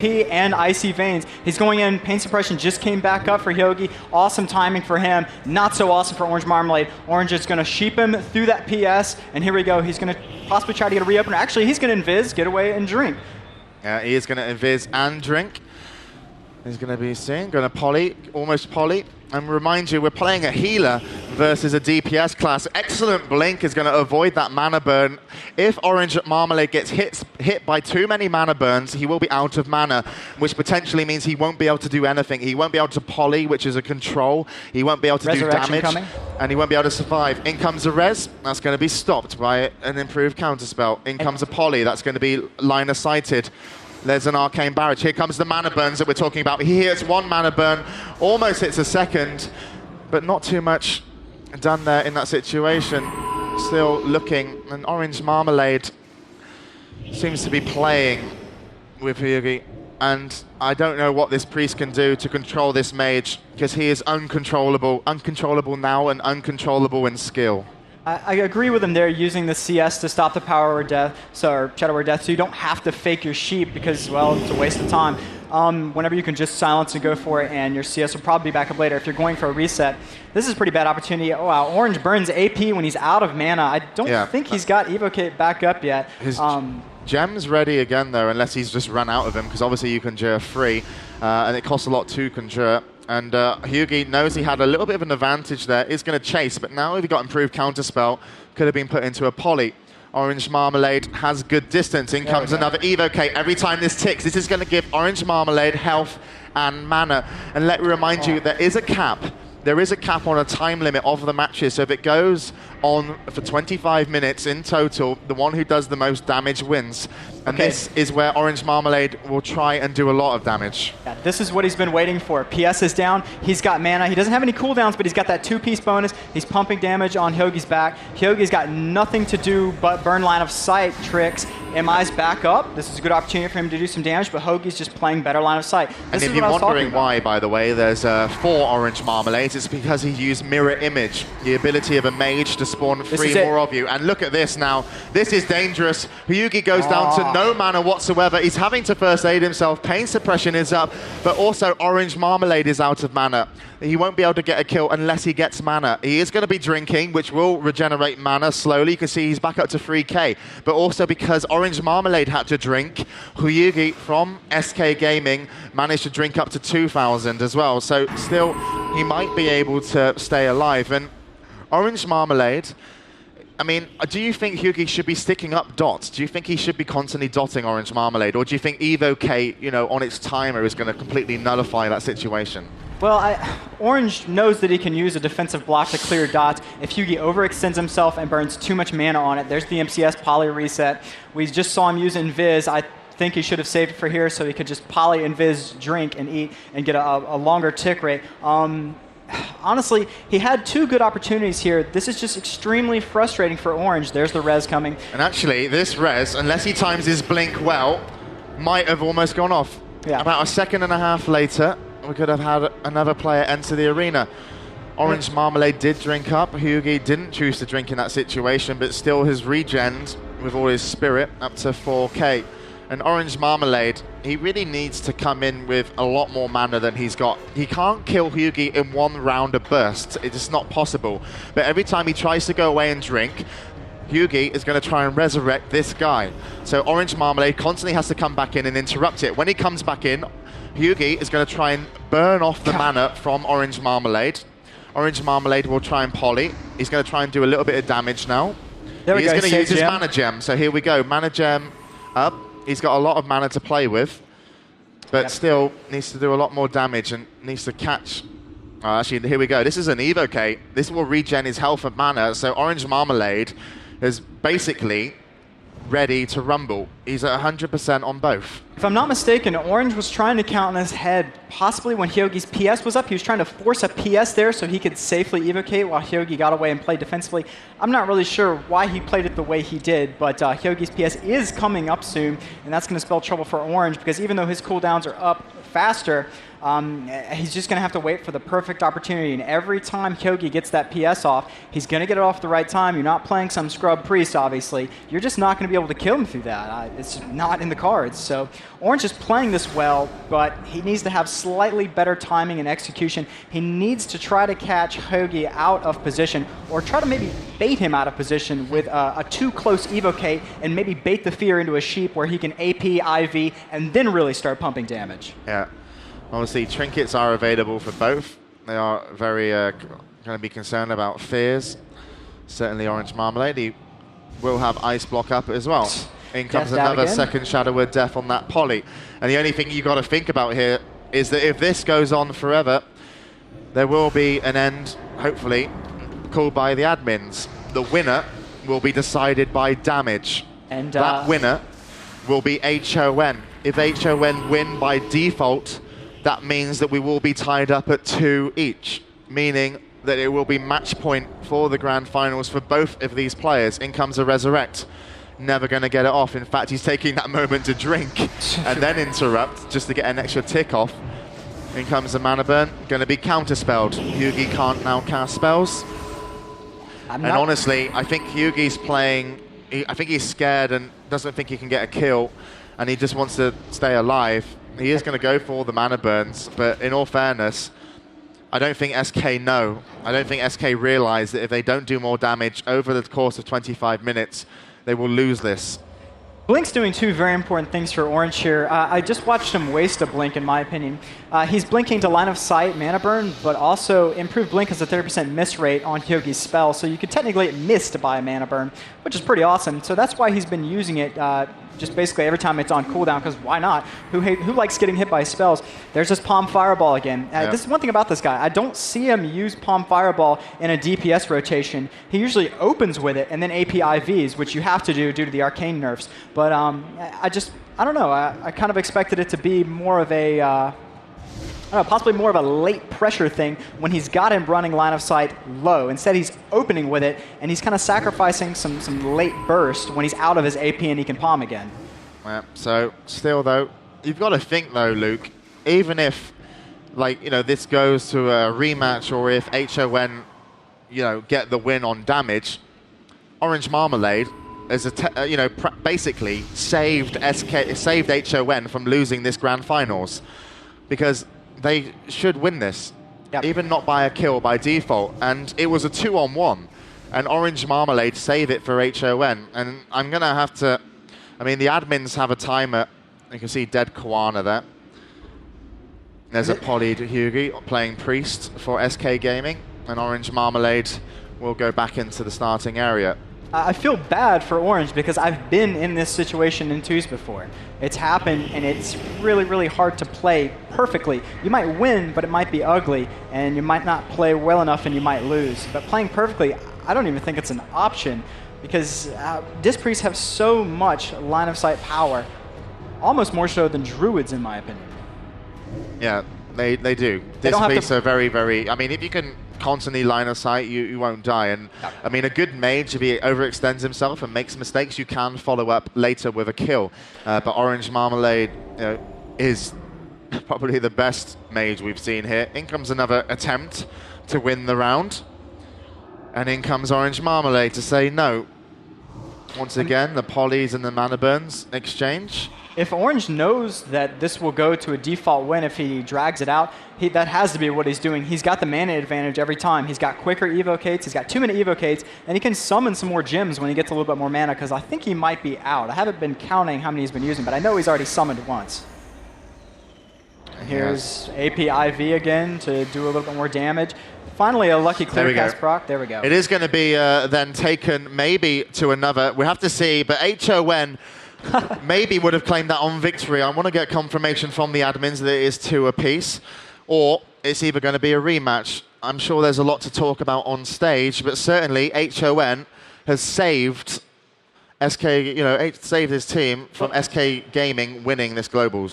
and Icy Veins. He's going in, Pain Suppression just came back up for Hyogi. Awesome timing for him, not so awesome for Orange Marmalade. Orange is going to sheep him through that PS, and here we go. He's going to possibly try to get a reopener. Actually, he's going to invis, get away, and drink. Yeah, he is going to invis and drink. He's going to be seeing, going to poly, almost poly. And remind you, we're playing a healer versus a DPS class. Excellent Blink is going to avoid that mana burn. If Orange Marmalade gets hit by too many mana burns, he will be out of mana, which potentially means he won't be able to do anything. He won't be able to poly, which is a control. He won't be able to do damage. Coming. And he won't be able to survive. In comes a res, that's going to be stopped by an improved counterspell. In comes a poly, that's going to be line of sighted. There's an arcane barrage. Here comes the mana burns that we're talking about. He hits one mana burn, almost hits a second, but not too much done there in that situation. Still looking, and Orange Marmalade seems to be playing with Hyogi, and I don't know what this priest can do to control this mage, because he is uncontrollable now and uncontrollable in skill. I agree with him there, using the CS to stop the Power Word Death, or Shadow Word Death, so you don't have to fake your sheep because, well, it's a waste of time. Whenever you can just silence and go for it, and your CS will probably be back up later. If you're going for a reset, this is a pretty bad opportunity. Oh, wow, Orange burns AP when he's out of mana. I don't think he's got Evocate back up yet. His gem's ready again, though, unless he's just run out of him, because obviously you conjure free, and it costs a lot to conjure. And Hyogi knows he had a little bit of an advantage there. Is going to chase, but now he got improved counterspell. Could have been put into a poly. Orange Marmalade has good distance. In comes another Evocate. Every time this ticks, this is going to give Orange Marmalade health and mana. And let me remind you, there is a cap. There is a cap on a time limit of the matches. So if it goes on for 25 minutes in total, the one who does the most damage wins. And this is where Orange Marmalade will try and do a lot of damage. Yeah, this is what he's been waiting for. PS is down. He's got mana. He doesn't have any cooldowns, but he's got that 2-piece bonus. He's pumping damage on Hyogi's back. Hyogi's got nothing to do but burn line of sight tricks. MI's back up. This is a good opportunity for him to do some damage, but Hyogi's just playing better line of sight. And if you're wondering why, by the way, there's 4 Orange Marmalades, it's because he used Mirror Image, the ability of a mage to spawn 3 more of you. And look at this now. This is dangerous. Hyogi goes down to no mana whatsoever. He's having to first aid himself. Pain Suppression is up, but also Orange Marmalade is out of mana. He won't be able to get a kill unless he gets mana. He is going to be drinking, which will regenerate mana slowly. You can see he's back up to 3k. But also because Orange Marmalade had to drink, Hyogi from SK Gaming managed to drink up to 2,000 as well. So still, he might be able to stay alive. And Orange Marmalade, I mean, do you think Hyogi should be sticking up dots? Do you think he should be constantly dotting Orange Marmalade? Or do you think Evocate, you know, on its timer is going to completely nullify that situation? Well, Orange knows that he can use a defensive block to clear dots. If Hyogi overextends himself and burns too much mana on it, there's the MCS poly reset. We just saw him use Invis. I think he should have saved it for here so he could just poly, Invis, drink, and eat, and get a longer tick rate. Honestly, he had 2 good opportunities here. This is just extremely frustrating for Orange. There's the res coming. And actually, this res, unless he times his blink well, might have almost gone off. Yeah. About a second and a half later, we could have had another player enter the arena. Orange Marmalade did drink up. Hyogi didn't choose to drink in that situation, but still has regened with all his spirit up to 4k. And Orange Marmalade, he really needs to come in with a lot more mana than he's got. He can't kill Hyogi in 1 round of bursts. It's just not possible. But every time he tries to go away and drink, Hyogi is going to try and resurrect this guy. So Orange Marmalade constantly has to come back in and interrupt it. When he comes back in, Hyogi is going to try and burn off the mana from Orange Marmalade. Orange Marmalade will try and poly. He's going to try and do a little bit of damage now. He's going to use his mana gem. So here we go. Mana gem up. He's got a lot of mana to play with, but still needs to do a lot more damage and needs to catch. Oh, actually, here we go. This is an Evocate. This will regen his health and mana. So Orange Marmalade is basically ready to rumble. He's at 100% on both. If I'm not mistaken, Orange was trying to count in his head possibly when Hyogi's PS was up, he was trying to force a PS there so he could safely evocate while Hyogi got away and played defensively. I'm not really sure why he played it the way he did, but Hyogi's PS is coming up soon, and that's going to spell trouble for Orange, because even though his cooldowns are up faster, he's just going to have to wait for the perfect opportunity. And every time Hyogi gets that PS off, he's going to get it off at the right time. You're not playing some scrub priest, obviously. You're just not going to be able to kill him through that. It's not in the cards. So Orange is playing this well, but he needs to have slightly better timing and execution. He needs to try to catch Hyogi out of position, or try to maybe bait him out of position with a too close evocate, and maybe bait the fear into a sheep where he can AP, IV, and then really start pumping damage. Yeah. Obviously, trinkets are available for both. They are very going to be concerned about fears. Certainly, Orange Marmalade. He will have Ice Block up as well. In comes another second Shadow Word Death on that poly. And the only thing you got to think about here is that if this goes on forever, there will be an end, hopefully, called by the admins. The winner will be decided by damage. And that winner will be HON. If HON win by default, that means that we will be tied up at 2 each, meaning that it will be match point for the grand finals for both of these players. In comes a Resurrect. Never going to get it off. In fact, he's taking that moment to drink and then interrupt just to get an extra tick off. In comes the Mana Burn. Going to be counterspelled. Hyogi can't now cast spells. And honestly, I think Hyogi's playing... I think he's scared and doesn't think he can get a kill, and he just wants to stay alive. He is going to go for all the Mana Burns, but in all fairness, I don't think SK know. I don't think SK realize that if they don't do more damage over the course of 25 minutes, they will lose this. Blink's doing two very important things for Orange here. I just watched him waste a Blink, in my opinion. He's blinking to line of sight Mana Burn, but also improved Blink has a 30% miss rate on Hyogi's spell, so you could technically get missed to buy a Mana Burn, which is pretty awesome. So that's why he's been using it just basically every time it's on cooldown, because why not? Who likes getting hit by spells? There's this Palm Fireball again. This is one thing about this guy. I don't see him use Palm Fireball in a DPS rotation. He usually opens with it and then AP IVs, which you have to do due to the arcane nerfs. But I don't know. I kind of expected it to be more of a... possibly more of a late pressure thing when he's got him running line of sight low. Instead, he's opening with it, and he's kind of sacrificing some late burst when he's out of his AP and he can palm again. Yeah, so still, though, you've got to think, though, Luke, even if, like, this goes to a rematch, or if HON, get the win on damage, Orange Marmalade is basically saved HON from losing this grand finals, because they should win this, even not by a kill by default. And it was a 2-on-1, and Orange Marmalade save it for HON. And I'm going to have to... I mean, the admins have a timer. You can see dead Koana there. There's a polyed Hyogi playing Priest for SK Gaming, and Orange Marmalade will go back into the starting area. I feel bad for Orange because I've been in this situation in twos before. It's happened, and it's really, really hard to play perfectly. You might win, but it might be ugly, and you might not play well enough, and you might lose. But playing perfectly, I don't even think it's an option, because Disc Priests have so much line of sight power, almost more so than Druids, in my opinion. Yeah, they do. Disc Priests are very, very... I mean, if you can constantly line of sight, you won't die. And I mean, a good mage, if he overextends himself and makes mistakes, you can follow up later with a kill. But Orange Marmalade is probably the best mage we've seen here. In comes another attempt to win the round, and in comes Orange Marmalade to say no. Once again, the polys and the Mana Burns exchange. If Orange knows that this will go to a default win if he drags it out, that has to be what he's doing. He's got the mana advantage every time. He's got quicker evocates, he's got 2-minute evocates, and he can summon some more gems when he gets a little bit more mana, because I think he might be out. I haven't been counting how many he's been using, but I know he's already summoned once. Here's AP IV again to do a little bit more damage. Finally, a lucky clear cast proc. There we go. It is going to be then taken maybe to another. We have to see, but HON maybe would have claimed that on victory. I want to get confirmation from the admins that it is 2 apiece, or it's either going to be a rematch. I'm sure there's a lot to talk about on stage, but certainly HON has saved SK, saved his team from SK Gaming winning this Globals.